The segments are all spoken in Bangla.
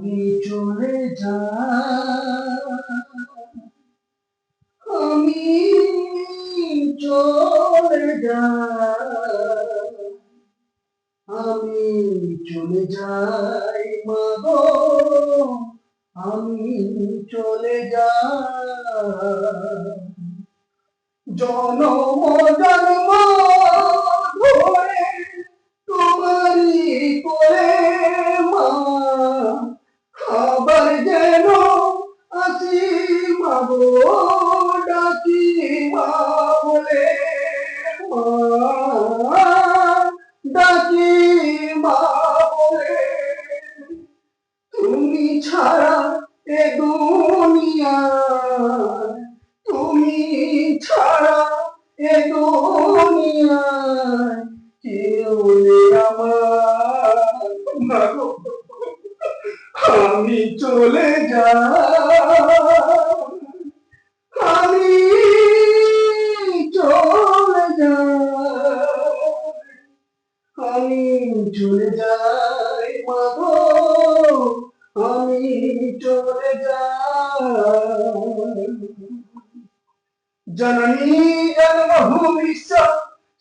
আমি চলে যাই, আমি চলে যাই, আমি চলে যাই মাগো, আমি চলে যাই। জনম জন্ম ধরে তোমারই কোলে মা, আবার যেন আসি মাগো, ডাকি মা বলে, মা ডাকি মা বলে। তুমি ছাড়া এ দুনিয়ায়, তুমি ছাড়া এ দুনিয়ায় কেউ নেই আমার। মাগো, আমি চলে যাই, আমি চলে যাই, আমি চলে যাই মাগো, আমি চলে যাই। জননী জন্মভূমিশ্চ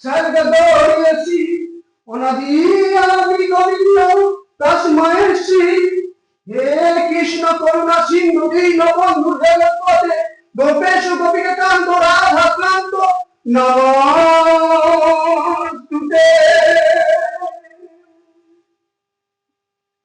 স্বর্গদোষী অনাদি আদি গোবিন্দ তস্মৈ শ্রী। হে কৃষ্ণ করুণা সিন্ধু দীনবন্ধু জগৎপতে গোপেশ গোপিকাকান্ত রাধাকান্ত নমস্তুতে।